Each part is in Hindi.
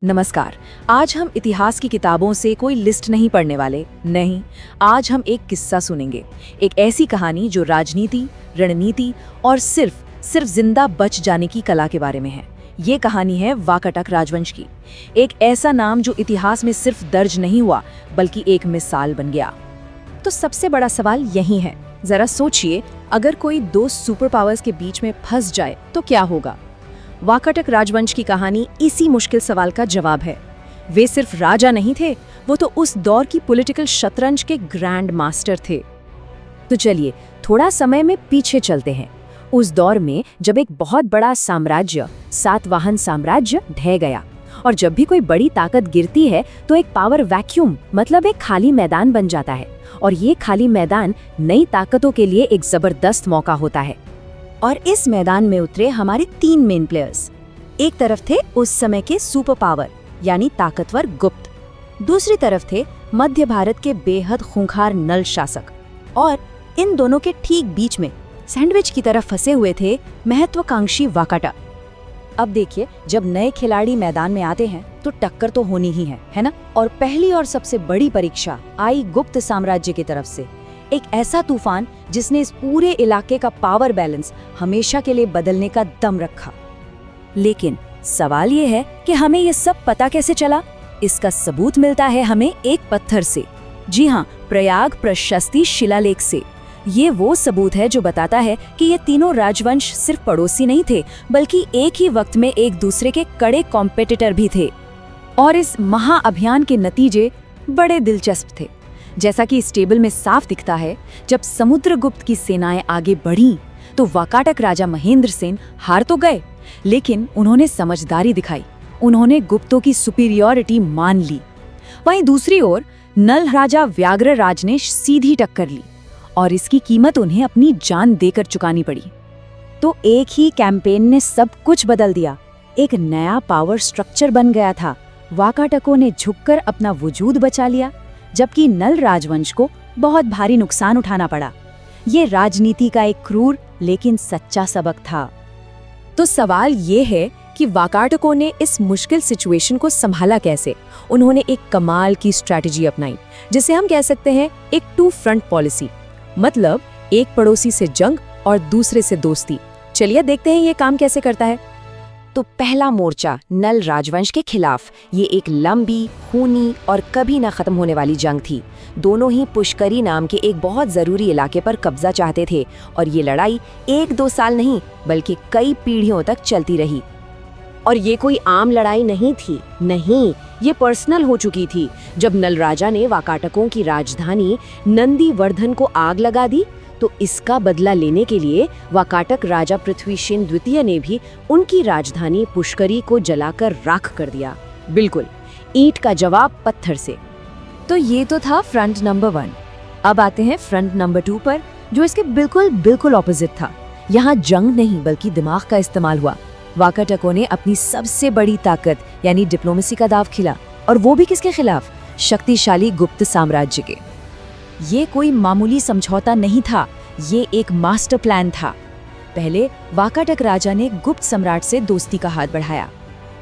नमस्कार। आज हम इतिहास की किताबों से कोई लिस्ट नहीं पढ़ने वाले। नहीं, आज हम एक किस्सा सुनेंगे। एक ऐसी कहानी जो राजनीति, रणनीति और सिर्फ जिंदा बच जाने की कला के बारे में है। ये कहानी है वाकाटक राजवंश की। एक ऐसा नाम जो इतिहास में सिर्फ दर्ज नहीं हुआ बल्कि एक मिसाल बन गया। तो सबसे बड़ा सवाल यही है, जरा सोचिए, अगर कोई दो सुपर पावर्स के बीच में फंस जाए तो क्या होगा। वाकाटक राजवंश की कहानी इसी मुश्किल सवाल का जवाब है। वे सिर्फ राजा नहीं थे, वो तो उस दौर की पॉलिटिकल शतरंज के ग्रैंड मास्टर थे। तो चलिए थोड़ा समय में पीछे चलते हैं, उस दौर में जब एक बहुत बड़ा साम्राज्य, सातवाहन साम्राज्य, ढह गया। और जब भी कोई बड़ी ताकत गिरती है तो एक पावर वैक्यूम, मतलब एक खाली मैदान बन जाता है। और ये खाली मैदान नई ताकतों के लिए एक जबरदस्त मौका होता है। और इस मैदान में उतरे हमारे तीन मेन प्लेयर्स। एक तरफ थे उस समय के सुपर पावर यानी ताकतवर गुप्त, दूसरी तरफ थे मध्य भारत के बेहद खूंखार नल शासक, और इन दोनों के ठीक बीच में सैंडविच की तरफ फंसे हुए थे महत्वाकांक्षी वाकाटक। अब देखिए, जब नए खिलाड़ी मैदान में आते हैं तो टक्कर तो होनी ही है ना। और पहली और सबसे बड़ी परीक्षा आई गुप्त साम्राज्य की तरफ से। एक ऐसा तूफान जिसने इस पूरे इलाके का पावर बैलेंस हमेशा के लिए बदलने का दम रखा। लेकिन सवाल ये है कि हमें ये सब पता कैसे चला। इसका सबूत मिलता है हमें एक पत्थर से। जी हाँ, प्रयाग प्रशस्ति शिलालेख से। ये वो सबूत है जो बताता है कि ये तीनों राजवंश सिर्फ पड़ोसी नहीं थे, बल्कि एक ही वक्त में एक दूसरे के कड़े कॉम्पिटिटर भी थे। और इस महाअभियान के नतीजे बड़े दिलचस्प थे। जैसा कि इस टेबल में साफ दिखता है, जब समुद्रगुप्त की सेनाएं आगे बढ़ीं तो वाकाटक राजा महेंद्र सेन हार तो गए, लेकिन उन्होंने समझदारी दिखाई। उन्होंने गुप्तों की सुपीरियरिटी मान ली। वहीं दूसरी ओर नल राजा व्याघ्रराज ने सीधी टक्कर ली, और इसकी कीमत उन्हें अपनी जान देकर चुकानी पड़ी। तो एक ही कैंपेन ने सब कुछ बदल दिया। एक नया पावर स्ट्रक्चर बन गया था। वाकाटकों ने झुककर अपना वजूद बचा लिया, जबकि नल राजवंश को बहुत भारी नुकसान उठाना पड़ा। ये राजनीति का एक क्रूर लेकिन सच्चा सबक था। तो सवाल ये है कि वाकाटकों ने इस मुश्किल सिचुएशन को संभाला कैसे। उन्होंने एक कमाल की स्ट्रैटेजी अपनाई, जिसे हम कह सकते हैं एक टू फ्रंट पॉलिसी, मतलब एक पड़ोसी से जंग और दूसरे से दोस्ती। चलिए देखते हैं ये काम कैसे करता है। तो पहला मोर्चा नल राजवंश के खिलाफ। ये एक लंबी, खूनी और कभी न खत्म होने वाली जंग थी। दोनों ही पुष्करी नाम के एक बहुत जरूरी इलाके पर कब्जा चाहते थे, और ये लड़ाई 1-2 साल नहीं बल्कि कई पीढ़ियों तक चलती रही। और ये कोई आम लड़ाई नहीं थी, नहीं, ये पर्सनल हो चुकी थी। जब नल राजा ने वाकाटकों की राजधानी नंदीवर्धन को आग लगा दी, तो इसका बदला लेने के लिए वाकाटक राजा पृथ्वीशेन द्वितीय ने भी उनकी राजधानी पुष्करी को जलाकर राख कर दिया। बिल्कुल, ईंट का जवाब पत्थर से। तो ये तो था फ्रंट नंबर 1। अब आते हैं फ्रंट नंबर 2 पर, जो इसके बिल्कुल ऑपोजिट था। यहाँ जंग नहीं बल्कि दिमाग का इस्तेमाल हुआ। वाकाटकों ने अपनी सबसे बड़ी ताकत यानी डिप्लोमेसी का दाव खिला, और वो भी किसके खिलाफ? शक्तिशाली गुप्त साम्राज्य के। ये कोई मामूली समझौता नहीं था, ये एक मास्टर प्लान था। पहले वाकाटक राजा ने गुप्त सम्राट से दोस्ती का हाथ बढ़ाया,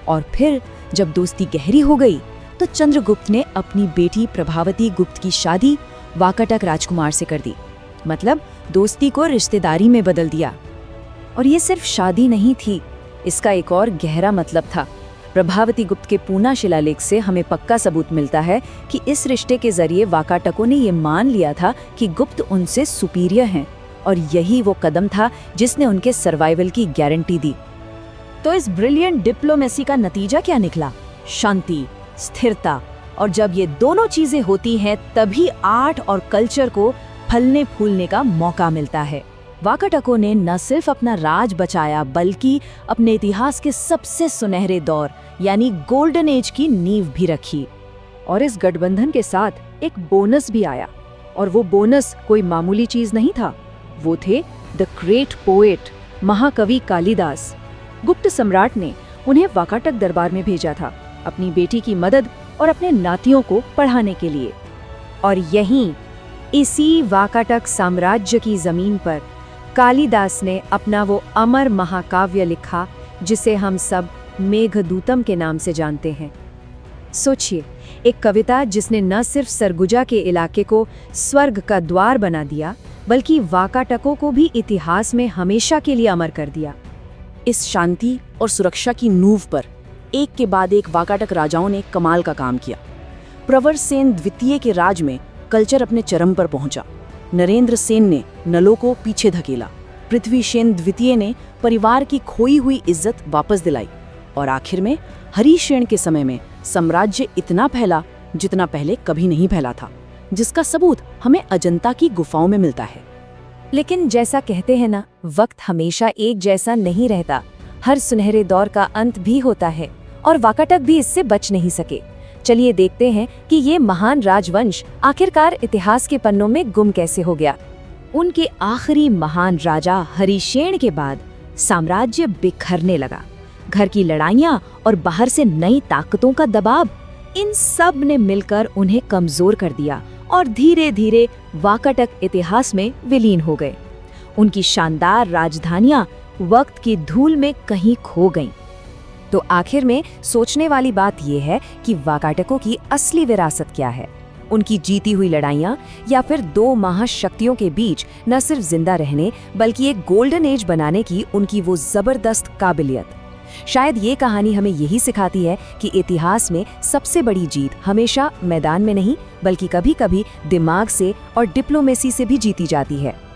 और फिर जब दोस्ती गहरी हो गई तो चंद्रगुप्त ने अपनी बेटी प्रभावती गुप्त की शादी वाकाटक राजकुमार से कर दी। मतलब दोस्ती को रिश्तेदारी में बदल दिया। और ये सिर्फ शादी नहीं थी, इसका एक और गहरा मतलब था। प्रभावती गुप्त के पूना शिलालेख से हमें पक्का सबूत मिलता है कि इस रिश्ते के जरिए वाकाटकों ने ये मान लिया था कि गुप्त उनसे सुपीरियर हैं, और यही वो कदम था जिसने उनके सर्वाइवल की गारंटी दी। तो इस ब्रिलियंट डिप्लोमेसी का नतीजा क्या निकला? शांति, स्थिरता। और जब ये दोनों चीजें होती हैं तभी आर्ट और कल्चर को फलने फूलने का मौका मिलता है। वाकाटकों ने न सिर्फ अपना राज बचाया बल्कि अपने इतिहास के सबसे सुनहरे दौर यानी गोल्डन एज की नींव भी रखी। और इस गठबंधन के साथ एक बोनस भी आया, और वो बोनस कोई मामूली चीज नहीं था। वो थे द ग्रेट पोएट महाकवि कालिदास। गुप्त सम्राट ने उन्हें वाकाटक दरबार में भेजा था, अपनी बेटी की मदद और अपने नातियों को पढ़ाने के लिए। और यहीं इसी वाकाटक साम्राज्य की जमीन पर कालिदास ने अपना वो अमर महाकाव्य लिखा जिसे हम सब मेघदूतम के नाम से जानते हैं। सोचिए, एक कविता जिसने न सिर्फ सरगुजा के इलाके को स्वर्ग का द्वार बना दिया, बल्कि वाकाटकों को भी इतिहास में हमेशा के लिए अमर कर दिया। इस शांति और सुरक्षा की नींव पर एक के बाद एक वाकाटक राजाओं ने कमाल का काम किया। प्रवर सेन द्वितीय के राज में कल्चर अपने चरम पर पहुंचा। नरेंद्र सेन ने नलों को पीछे धकेला, पृथ्वी सेन द्वितीय ने परिवार की खोई हुई इज्जत वापस दिलाई, और आखिर में हरिसेन के समय में साम्राज्य इतना फैला जितना पहले कभी नहीं फैला था, जिसका सबूत हमें अजंता की गुफाओं में मिलता है। लेकिन जैसा कहते हैं ना, वक्त हमेशा एक जैसा नहीं रहता। हर सुनहरे दौर का अंत भी होता है, और वाकाटक भी इससे बच नहीं सके। चलिए देखते हैं कि ये महान राजवंश आखिरकार इतिहास के पन्नों में गुम कैसे हो गया। उनके आखिरी महान राजा हरिसेन के बाद साम्राज्य बिखरने लगा। घर की लड़ाइयाँ और बाहर से नई ताकतों का दबाव, इन सब ने मिलकर उन्हें कमजोर कर दिया और धीरे धीरे वाकाटक इतिहास में विलीन हो गए। उनकी शानदार राजधानियां वक्त की धूल में कहीं खो गईं। तो आखिर में सोचने वाली बात यह है कि वाकाटकों की असली विरासत क्या है? उनकी जीती हुई लड़ाइयां या फिर दो महाशक्तियों के बीच न सिर्फ जिंदा रहने बल्कि एक गोल्डन एज बनाने की उनकी वो जबरदस्त काबिलियत? शायद ये कहानी हमें यही सिखाती है कि इतिहास में सबसे बड़ी जीत हमेशा मैदान में नहीं बल्कि कभी-कभी दिमाग से और डिप्लोमेसी से भी जीती जाती है।